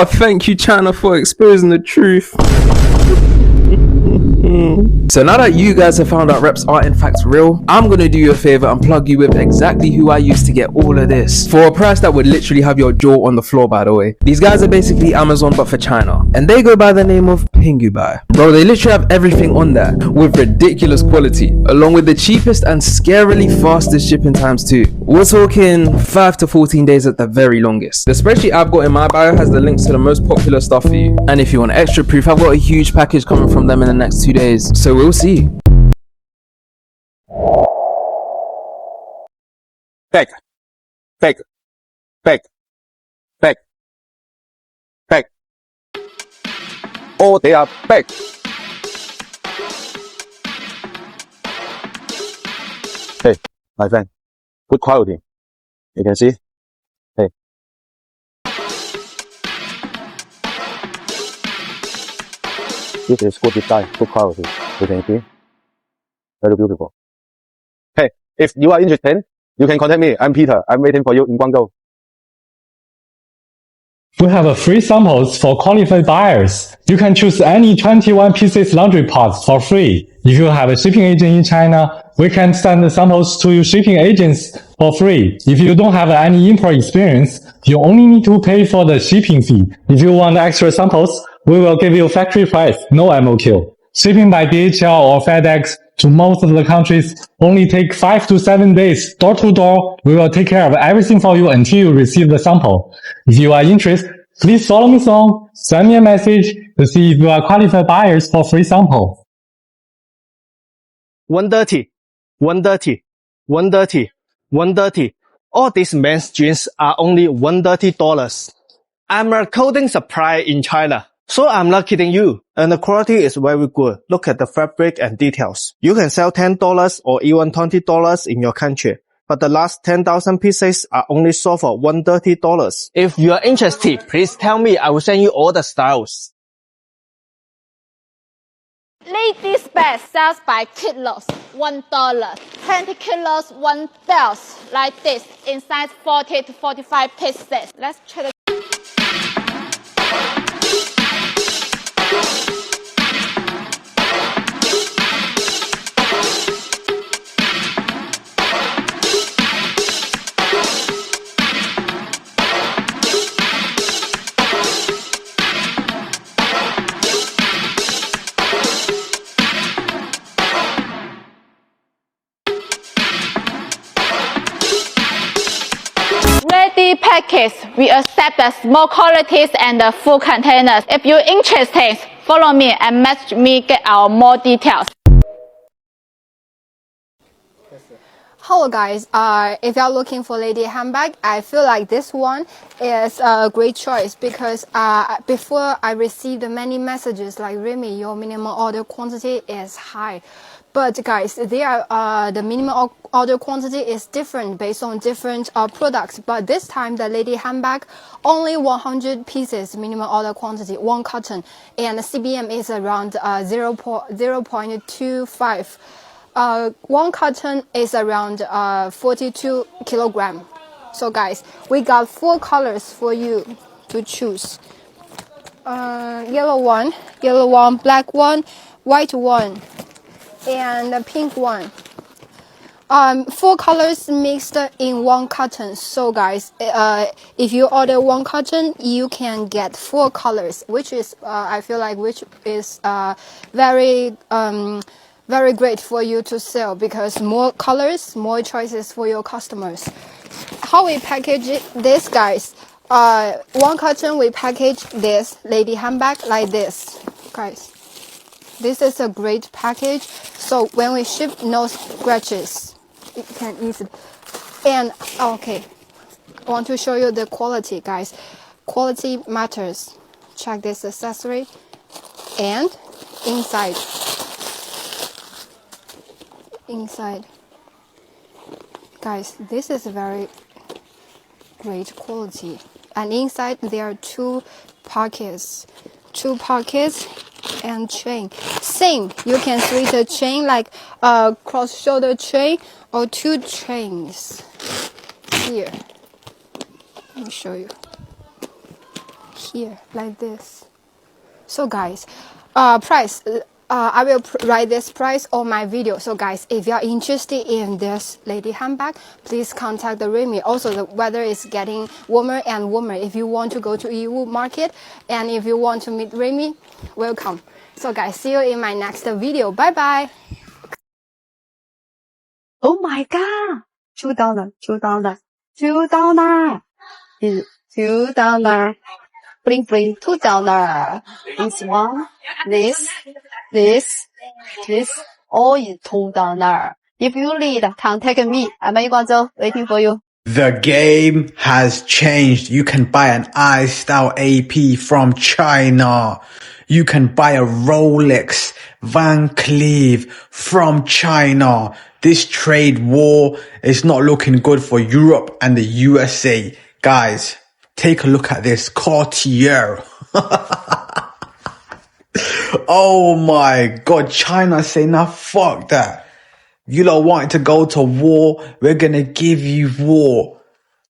Oh, thank you, China, for exposing the truth. So now that you guys have found out reps are in fact real, I'm gonna do you a favor and plug you with exactly who I used to get all of this for a price that would literally have your jaw on the floor, by the way. These guys are basically Amazon but for China, and they go by the name of Pingubai. Bro, they literally have everything on there with ridiculous quality, along with the cheapest and scarily fastest shipping times too. We're talking 5 to 14 days at the very longest. The spreadsheet I've got in my bio has the links to the most popular stuff for you, and if you want extra proof, I've got a huge package coming from them in the next 2 days, so we'll see. Fake, fake, fake, fake, fake. Oh, they are fake. Hey, my friend, good quality. You can see. Hey. This is good design, good quality. You can see. Very beautiful. Hey, if you are interested, you can contact me. I'm Peter. I'm waiting for you in Guangzhou. We have free samples for qualified buyers. You can choose any 21 pieces laundry pods for free. If you have a shipping agent in China, we can send the samples to your shipping agents for free. If you don't have any import experience, you only need to pay for the shipping fee. If you want extra samples, we will give you factory price, no MOQ. Shipping by DHL or FedEx to most of the countries only take 5 to 7 days. Door to door, we will take care of everything for you until you receive the sample. If you are interested, please follow me soon. Send me a message to see if you are qualified buyers for free sample. 130, 130, 130, 130. All these men's jeans are only $130. I'm a clothing supplier in China, so I'm not kidding you. And the quality is very good. Look at the fabric and details. You can sell $10 or even $20 in your country, but the last 10,000 pieces are only sold for $130. If you are interested, please tell me. I will send you all the styles. Ladies' bag sells by kilos, $1. 20 kilos, $1. Like this, in size 40 to 45 pieces. Let's check the ready package. We accept the small quantities and the full containers. If you're interested, follow me and message me get our more details. Hello guys, if you're looking for lady handbag, I feel like this one is a great choice because before I received many messages like, Remy, your minimum order quantity is high. But guys, the minimum order quantity is different based on different products. But this time, the lady handbag, only 100 pieces minimum order quantity, 1 cotton, and the CBM is around 0.25. 1 cotton is around 42 kilogram. So guys, we got 4 colors for you to choose. Yellow one, black one, white one, and the pink one. 4 colors mixed in 1 cotton. So guys, if you order 1 cotton, you can get 4 colors, which is I feel like very great for you to sell, because more colors, more choices for your customers. How we package this, guys? 1 cotton, we package this lady handbag like this, guys. This is a great package, so when we ship, no scratches. It can easily. And okay, I want to show you the quality, guys. Quality matters. Check this accessory and inside. Guys, this is very great quality. And inside there are 2 pockets and chain. Same, you can switch a chain like a cross shoulder chain or 2 chains. Here, let me show you. here like this. So guys, price, I will write this price on my video. So guys, if you are interested in this lady handbag, please contact the Remy. Also, the weather is getting warmer and warmer. If you want to go to EU market and if you want to meet Remy, welcome. So guys, see you in my next video. Bye bye. Oh my god! $2, $2, $2. Is $2. Bling bling, $2. This one, this, all is $2. If you need, contact me. I'm in Guangzhou, waiting for you. The game has changed. You can buy an iStyle AP from China. You can buy a Rolex Van Cleef from China. This trade war is not looking good for Europe and the USA. Guys, take a look at this Cartier. Oh my God, China say, nah, fuck that. You lot wanting to go to war, we're gonna give you war.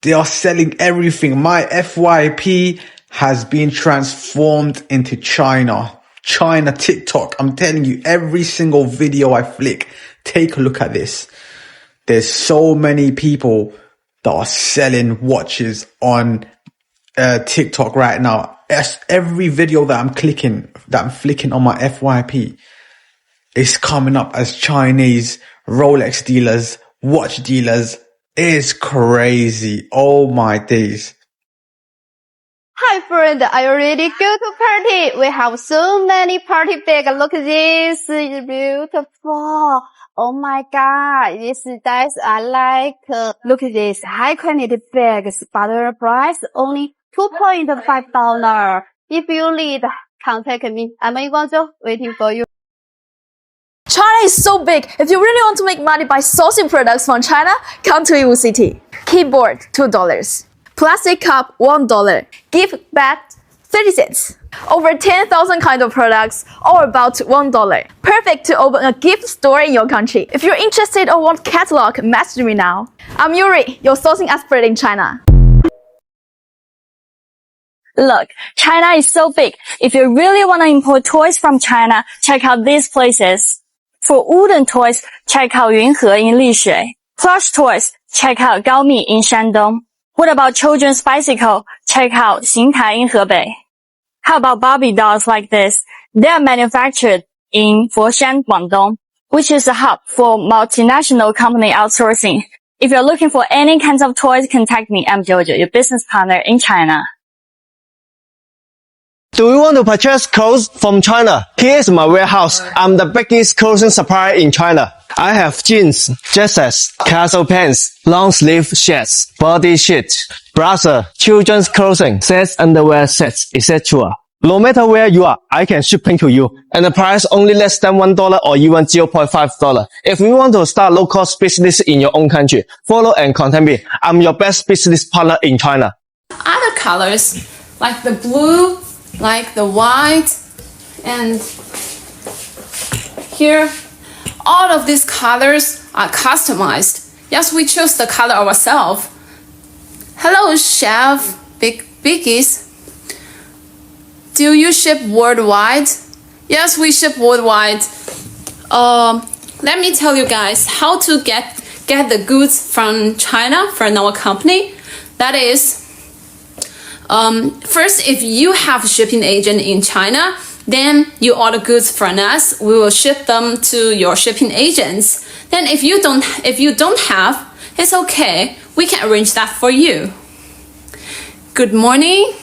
They are selling everything. My FYP has been transformed into China. China TikTok. I'm telling you, every single video I flick, take a look at this. There's so many people that are selling watches on TikTok right now. Every video that I'm flicking on my FYP is coming up as Chinese Rolex dealers, watch dealers. It's crazy. Oh my days. Hi friend, are you ready to go to party? We have so many party bags. Look at this, it's beautiful. Oh my god, this dice I like. Look at this, high quality bags, but the price only $2.5. If you need, contact me. I'm in Guangzhou, waiting for you. China is so big. If you really want to make money by sourcing products from China, come to Yiwu City. Keyboard, $2. Plastic cup, $1. Gift bag, 30 cents. Over 10,000 kind of products, all about $1. Perfect to open a gift store in your country. If you're interested or want catalog, message me now. I'm Yuri, your sourcing expert in China. Look, China is so big. If you really want to import toys from China, check out these places. For wooden toys, check out Yunhe in Lishui. Plush toys, check out Gaomi in Shandong. What about children's bicycle? Check out Xingtai in Hebei. How about Barbie dolls like this? They are manufactured in Foshan, Guangdong, which is a hub for multinational company outsourcing. If you're looking for any kinds of toys, contact me. I'm Jojo, your business partner in China. Do you want to purchase clothes from China? Here's my warehouse. I'm the biggest clothing supplier in China. I have jeans, jackets, casual pants, long sleeve shirts, body sheets, browser, children's clothing, sets, underwear sets, etc. No matter where you are, I can shipping to you. And the price only less than $1 or even $0.5. If you want to start low-cost business in your own country, follow and contact me. I'm your best business partner in China. Other colors, like the blue, like the white, and here, all of these colors are customized. Yes, we chose the color ourselves. Hello, chef, biggies. Do you ship worldwide? Yes, we ship worldwide. Let me tell you guys how to get the goods from China from our company. That is, first, if you have a shipping agent in China, then you order goods from us. We will ship them to your shipping agents. Then if you don't have, it's okay. We can arrange that for you. Good morning.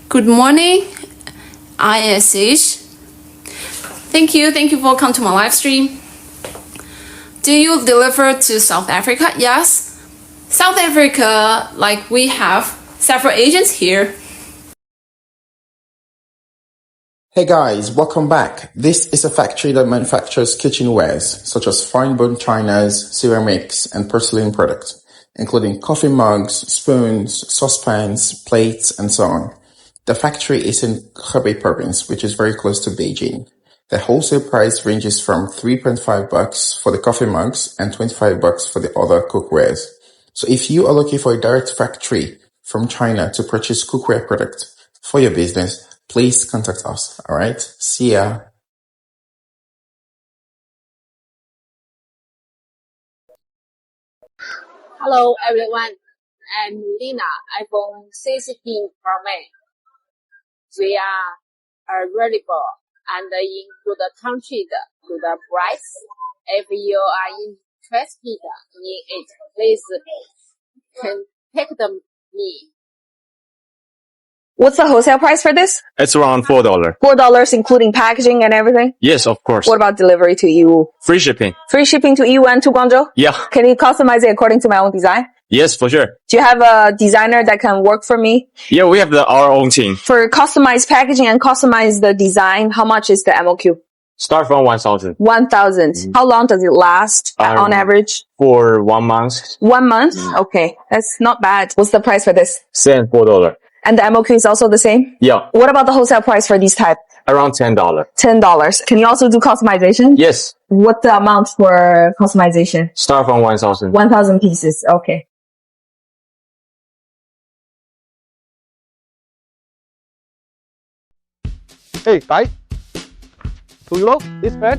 Good morning. ISH. Thank you for coming to my live stream. Do you deliver to South Africa? Yes. South Africa, like we have several agents here. Hey guys, welcome back. This is a factory that manufactures kitchenwares such as fine bone chinas, ceramics, and porcelain products, including coffee mugs, spoons, saucepans, plates, and so on. The factory is in Hebei province, which is very close to Beijing. The wholesale price ranges from $3.5 for the coffee mugs and $25 for the other cookwares. So if you are looking for a direct factory from China to purchase cookware products, for your business, please contact us. All right. See ya. Hello everyone, I'm Lina, iPhone 16 Pro Max. We are available and in good country, good price. If you are interested in it, please contact me. What's the wholesale price for this? It's around $4. $4 including packaging and everything? Yes, of course. What about delivery to EU? Free shipping. Free shipping to EU and to Guangzhou? Yeah. Can you customize it according to my own design? Yes, for sure. Do you have a designer that can work for me? Yeah, we have our own team. For customized packaging and customize the design, how much is the MOQ? Start from 1,000. 1,000. How long does it last on average? For 1 month. 1 month? Okay, that's not bad. What's the price for this? Same $4. And the MOQ is also the same? Yeah. What about the wholesale price for these type? Around $10. $10. Can you also do customization? Yes. What the amount for customization? Start from 1,000. 1,000 pieces. Okay. Hey, guys. Do you know this pen?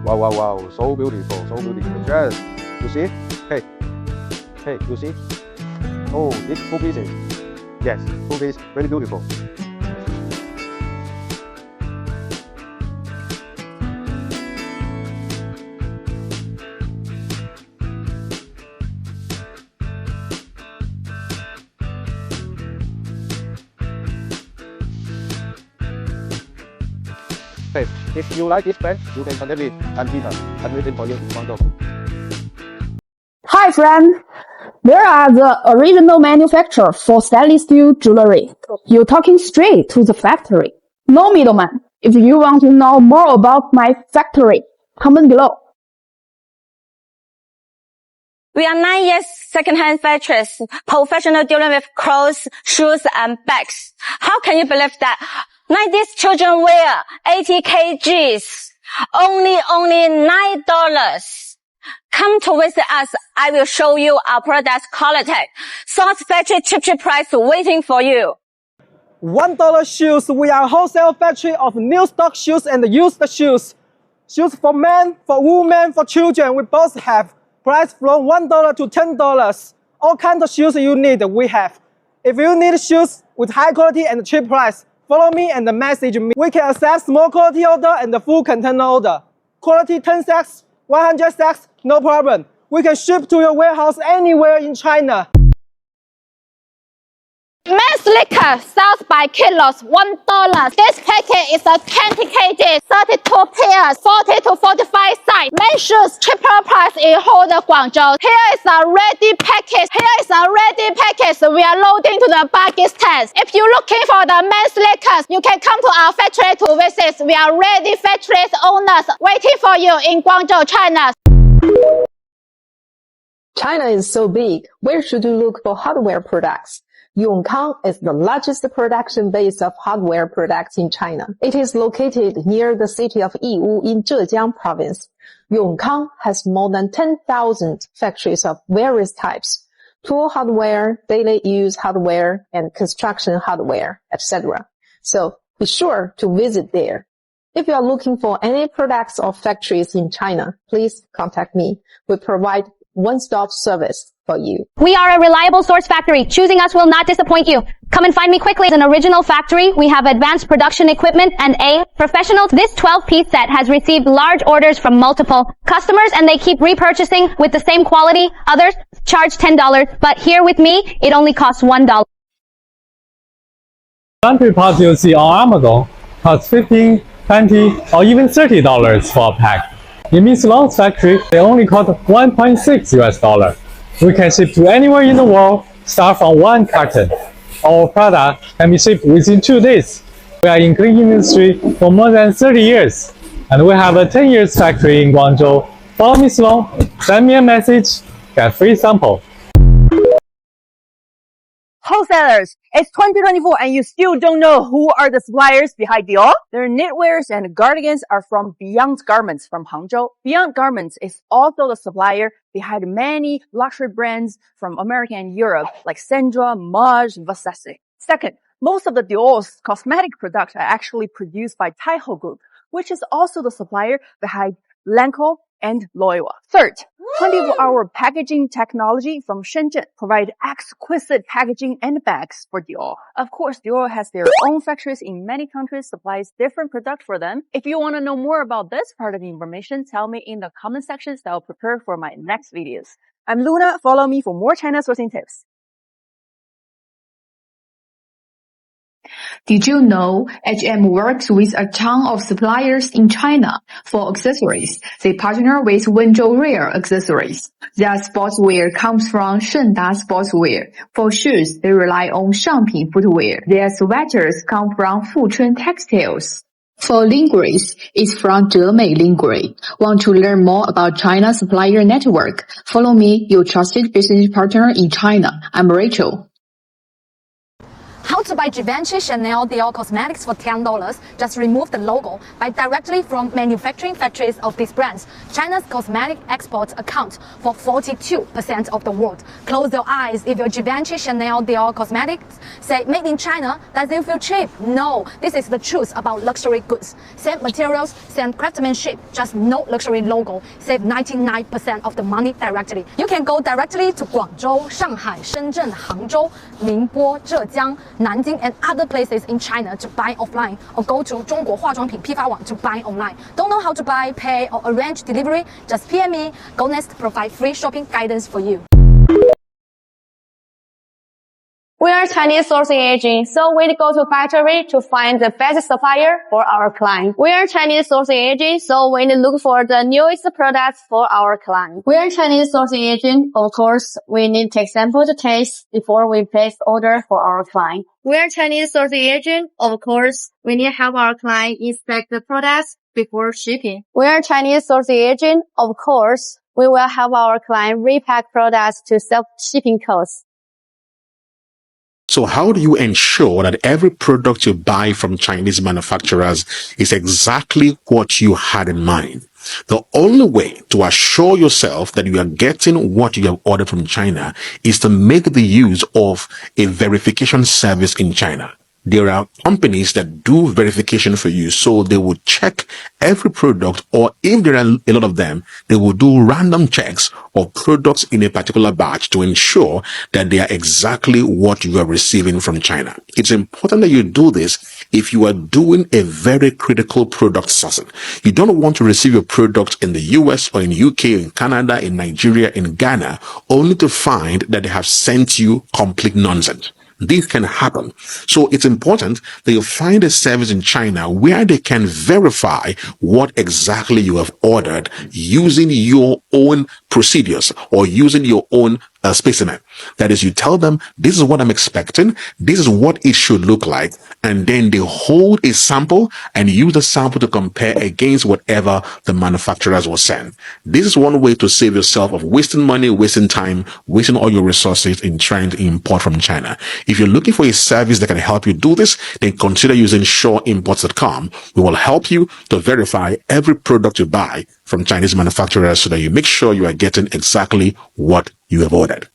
Wow, wow, wow. So beautiful, so beautiful. Dress. You see? Hey. Hey, you see? Oh, it's 2 pieces. Yes, 2 pieces. Very beautiful. Hey, if you like this pen, you can contact me. I'm Peter. I'm waiting for you in Guangzhou. Hi friend, there are the original manufacturer for stainless steel jewelry. You're talking straight to the factory. No middleman. If you want to know more about my factory, comment below. We are 9 years second-hand factories, professional dealing with clothes, shoes, and bags. How can you believe that? 90s children wear 80 kgs, only $9. Come to visit us. I will show you our product's quality. Source factory cheap price waiting for you. $1 shoes. We are wholesale factory of new stock shoes and used shoes. Shoes for men, for women, for children. We both have. Price from $1 to $10. All kinds of shoes you need, we have. If you need shoes with high quality and cheap price, follow me and message me. We can accept small quality order and the full container order. Quality 10 sacks, 100 sacks, no problem. We can ship to your warehouse anywhere in China. Men's liquor sells by kilos, $1. This packet is a 20 kg, 32 pairs, 40 to 45 size. Men's shoes, cheaper price in whole Guangzhou. Here is a ready package. We are loading to the Pakistan. If you're looking for the men's liquors, you can come to our factory to visit. We are ready factory owners waiting for you in Guangzhou, China. China is so big. Where should you look for hardware products? Yongkang is the largest production base of hardware products in China. It is located near the city of Yiwu in Zhejiang province. Yongkang has more than 10,000 factories of various types: tool hardware, daily use hardware, and construction hardware, etc. So be sure to visit there. If you are looking for any products or factories in China, please contact me. We provide one-stop service for you. We are a reliable source factory. Choosing us will not disappoint you. Come and find me quickly. As an original factory, we have advanced production equipment and professionals. This 12-piece set has received large orders from multiple customers and they keep repurchasing with the same quality. Others charge $10, but here with me, it only costs $1. Laundry pods you see on Amazon cost $15, $20, or even $30 for a pack. In Miss Long's factory, they only cost $1.6. We can ship to anywhere in the world, start from 1 carton. Our product can be shipped within 2 days. We are in cleaning industry for more than 30 years, and we have a 10 years factory in Guangzhou. Follow Miss Long, send me a message, get free sample. Wholesalers, it's 2024 and you still don't know who are the suppliers behind Dior? Their knitwears and cardigans are from Beyond Garments from Hangzhou. Beyond Garments is also the supplier behind many luxury brands from America and Europe like Sandra, Maj, Versace. Second, most of the Dior's cosmetic products are actually produced by Taiho Group, which is also the supplier behind Lancôme and Loewe. Third, 24-hour packaging technology from Shenzhen provide exquisite packaging and bags for Dior. Of course, Dior has their own factories in many countries, supplies different products for them. If you want to know more about this part of the information, tell me in the comment sections that I'll prepare for my next videos. I'm Luna. Follow me for more China sourcing tips. Did you know H&M works with a ton of suppliers in China for accessories? They partner with Wenzhou Rare Accessories. Their sportswear comes from Shenda Sportswear. For shoes, they rely on Shangping Footwear. Their sweaters come from Fuchun Textiles. For lingeries, it's from Zhemei Lingerie. Want to learn more about China's supplier network? Follow me, your trusted business partner in China. I'm Rachel. How to buy Givenchy, Chanel, Dior cosmetics for $10? Just remove the logo. Buy directly from manufacturing factories of these brands. China's cosmetic exports account for 42% of the world. Close your eyes if your Givenchy, Chanel, Dior cosmetics say made in China. Does it feel cheap? No, this is the truth about luxury goods. Same materials, same craftsmanship, just no luxury logo. Save 99% of the money directly. You can go directly to Guangzhou, Shanghai, Shenzhen, Hangzhou, Ningbo, Zhejiang, Nanjing and other places in China to buy offline, or go to 中国化妆品批发网 to buy online. Don't know how to buy, pay or arrange delivery? Just PM me. GoNest provide free shopping guidance for you. We are Chinese sourcing agent, so we go to factory to find the best supplier for our client. We are Chinese sourcing agent, so we look for the newest products for our client. We are Chinese sourcing agent, of course, we need to take sample to taste before we place order for our client. We are Chinese sourcing agent, of course, we need to help our client inspect the products before shipping. We are Chinese sourcing agent, of course, we will help our client repack products to save shipping costs. So how do you ensure that every product you buy from Chinese manufacturers is exactly what you had in mind? The only way to assure yourself that you are getting what you have ordered from China is to make the use of a verification service in China. There are companies that do verification for you, so they will check every product, or if there are a lot of them, they will do random checks of products in a particular batch to ensure that they are exactly what you are receiving from China. It's important that you do this if you are doing a very critical product sourcing. You don't want to receive your product in the US or in UK, in Canada, in Nigeria, in Ghana, only to find that they have sent you complete nonsense. This can happen. So it's important that you find a service in China where they can verify what exactly you have ordered using your own procedures or using your own specimen. That is, you tell them, this is what I'm expecting, this is what it should look like, and then they hold a sample and use the sample to compare against whatever the manufacturers will send. This is one way to save yourself of wasting money, wasting time, wasting all your resources in trying to import from China. If you're looking for a service that can help you do this, then consider using SureImports.com. We will help you to verify every product you buy from Chinese manufacturers so that you make sure you are getting exactly what you have ordered.